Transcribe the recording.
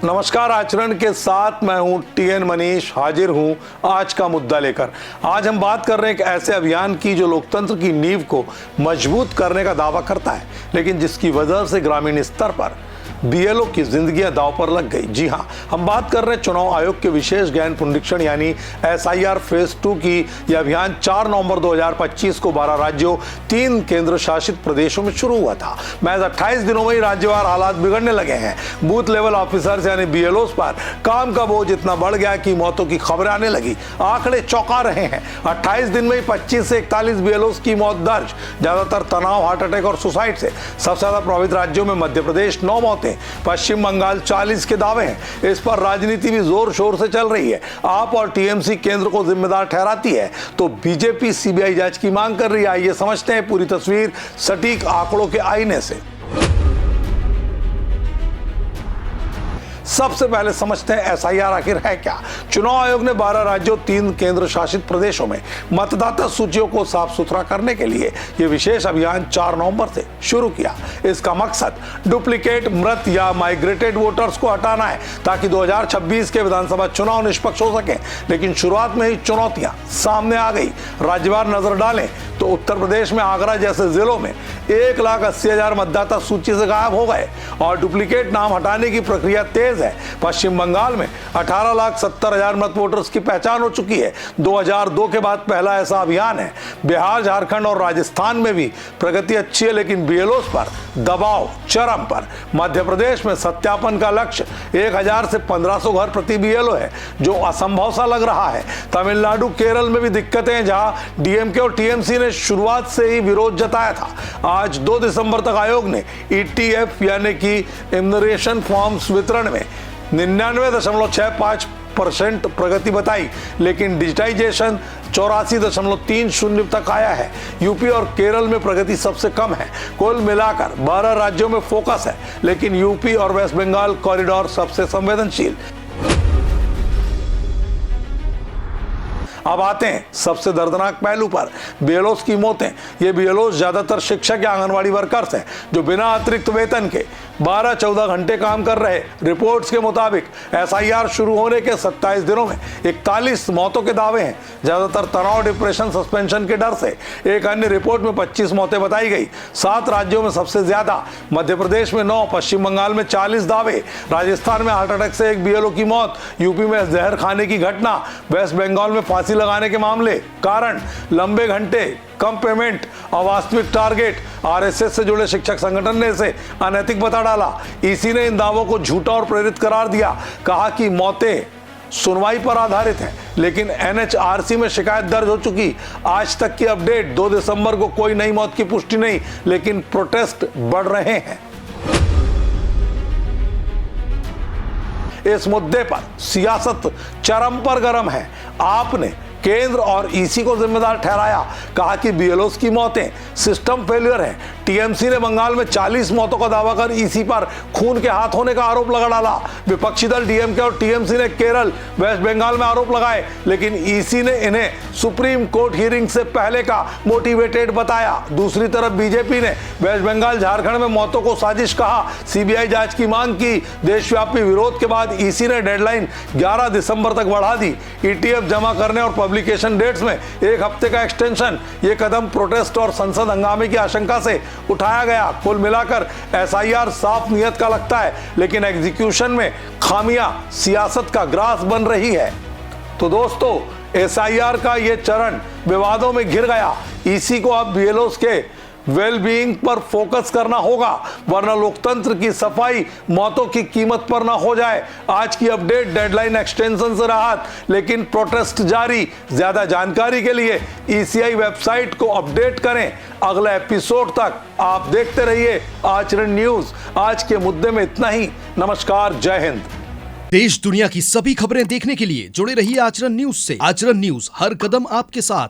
नमस्कार। आचरण के साथ मैं हूं टीएन मनीष, हाजिर हूं आज का मुद्दा लेकर। आज हम बात कर रहे हैं एक ऐसे अभियान की जो लोकतंत्र की नींव को मजबूत करने का दावा करता है, लेकिन जिसकी वजह से ग्रामीण स्तर पर बीएलओ की जिंदगियां दांव पर लग गई। जी हां, हम बात कर रहे हैं चुनाव आयोग के विशेष गहन पुनरीक्षण यानी एसआईआर फेज 2 की। यह अभियान 4 नवंबर 2025 को 12 राज्यों 3 केंद्र शासित प्रदेशों में शुरू हुआ था। महज 28 दिनों में ही राज्यवार हालात बिगड़ने लगे हैं। बूथ लेवल ऑफिसर्स यानी बीएलओ पर काम का बोझ इतना बढ़ गया कि मौतों की खबरें आने लगी। आंकड़े चौंका रहे हैं। 28 दिन में ही 25 से 41 बीएलओ की मौत दर्ज, ज्यादातर तनाव, हार्ट अटैक और सुसाइड से। सबसे ज्यादा प्रभावित राज्यों में मध्य प्रदेश 9 मौतें, पश्चिम बंगाल 40 के दावे हैं। इस पर राजनीति भी जोर शोर से चल रही है। आप और टीएमसी केंद्र को जिम्मेदार ठहराती है तो बीजेपी सीबीआई जांच की मांग कर रही है। आइए समझते हैं पूरी तस्वीर सटीक आंकड़ों के आईने से। सबसे पहले समझते हैं एसआईआर आखिर है क्या। चुनाव आयोग ने 12 राज्यों 3 केंद्र शासित प्रदेशों में मतदाता सूचियों को साफ सुथरा करने के लिए यह विशेष अभियान 4 नवंबर से शुरू किया। इसका मकसद डुप्लीकेट, मृत या माइग्रेटेड वोटर्स को हटाना है ताकि 2026 के विधानसभा चुनाव निष्पक्ष हो सके। लेकिन शुरुआत में ही चुनौतियां सामने आ गई। राज्यवार नजर डालें तो उत्तर प्रदेश में आगरा जैसे जिलों में 1,80,000 मतदाता सूची से गायब हो गए और डुप्लीकेट नाम हटाने की प्रक्रिया तेज है। पश्चिम बंगाल में 18,70,000 मत वोटर्स की पहचान हो चुकी है। 2002 के बाद पहला ऐसा अभियान है। बिहार, झारखंड और राजस्थान में भी प्रगति अच्छी है, लेकिन बीएलओ पर दबाव चरम पर। मध्य प्रदेश में सत्यापन का लक्ष्य 1,000 से 1,500 घर प्रति बीएलओ है, जो असंभव सा लग रहा है। तमिलनाडु, केरल में भी दिक्कतें हैं, जहां डीएमके और टीएमसी ने शुरुआत से ही विरोध जताया था। आज 2 दिसंबर तक आयोग ने ईटीएफ यानी कि इम्यूनरेशन फॉर्म्स वितरण में 99.65% प्रगति बताई, लेकिन डिजिटाइजेशन 84.30 तक आया है। यूपी और केरल में प्रगति सबसे कम है। कुल मिलाकर 12 राज्यों में फोकस है, लेकिन यूपी और वेस्ट बंगाल कॉरिडोर सबसे संवेदनशील। अब आते हैं सबसे दर्दनाक पहलू पर, बीएलओ की मौतें। ये बीएलओ ज्यादातर शिक्षक या आंगनवाड़ी वर्कर्स हैं जो बिना अतिरिक्त वेतन के 12-14 घंटे काम कर रहे। रिपोर्ट्स के मुताबिक एसआईआर शुरू होने के 27 दिनों में 41 मौतों के दावे हैं, ज्यादातर तनाव, डिप्रेशन, सस्पेंशन के डर से। एक अन्य रिपोर्ट में 25 मौतें बताई गई। 7 राज्यों में सबसे ज्यादा, मध्य प्रदेश में 9, पश्चिम बंगाल में 40 दावे, राजस्थान में हार्ट अटैक से एक बीएलओ की मौत, यूपी में जहर खाने की घटना, वेस्ट बंगाल में फांसी लगाने के मामले। कारण लंबे घंटे, कम पेमेंट, अवास्तविक टारगेट। आरएसएस से जुड़े शिक्षक संगठन ने इसे अनैतिक बता डाला। ईसी ने इन दावों को झूठा और प्रेरित करार दिया। कहा कि मौतें सुनवाई पर आधारित हैं, लेकिन एनएचआरसी में शिकायत दर्ज हो चुकी। आज तक की अपडेट 2 दिसंबर को कोई नई मौत की पुष्टि नहीं, लेकिन प्रोटेस्ट बढ़ रहे हैं। इस मुद्दे पर सियासत चरम पर गर्म है। आपने केंद्र और ईसी को जिम्मेदार ठहराया, कहा कि बीएलओ की मौतें सिस्टम फेलियर है। टीएमसी ने बंगाल में 40 मौतों का दावा कर ईसी पर खून के हाथ होने का आरोप लगा डाला। विपक्षी दल डीएमके और टीएमसी ने केरल, वेस्ट बंगाल में आरोप लगाए, लेकिन ईसी ने इन्हें सुप्रीम कोर्ट हियरिंग से पहले का मोटिवेटेड बताया। दूसरी तरफ बीजेपी ने वेस्ट बंगाल, झारखंड में मौतों को साजिश कहा, सीबीआई जांच की मांग की। देशव्यापी विरोध के बाद ईसी ने डेडलाइन 11 दिसंबर तक बढ़ा दी। ईटीएफ जमा करने और पब्लिकेशन डेट्स में 1 हफ्ते का एक्सटेंशन। यह कदम प्रोटेस्ट और संसद हंगामे की आशंका से उठाया गया। कुल मिलाकर एसआईआर साफ नियत का लगता है, लेकिन एग्जीक्यूशन में खामियां सियासत का ग्रास बन रही है। तो दोस्तों, एसआईआर का यह चरण विवादों में घिर गया। ईसी को अब बीएलओ के वेलबीइंग पर फोकस करना होगा, वरना लोकतंत्र की सफाई मौतों की कीमत पर ना हो जाए। आज की अपडेट, डेडलाइन एक्सटेंशन से राहत, लेकिन प्रोटेस्ट जारी। ज्यादा जानकारी के लिए ईसीआई वेबसाइट को अपडेट करें। अगले एपिसोड तक आप देखते रहिए आचरण न्यूज। आज के मुद्दे में इतना ही। नमस्कार, जय हिंद। देश दुनिया की सभी खबरें देखने के लिए जुड़े रहिए आचरण न्यूज से। आचरण न्यूज, हर कदम आपके साथ।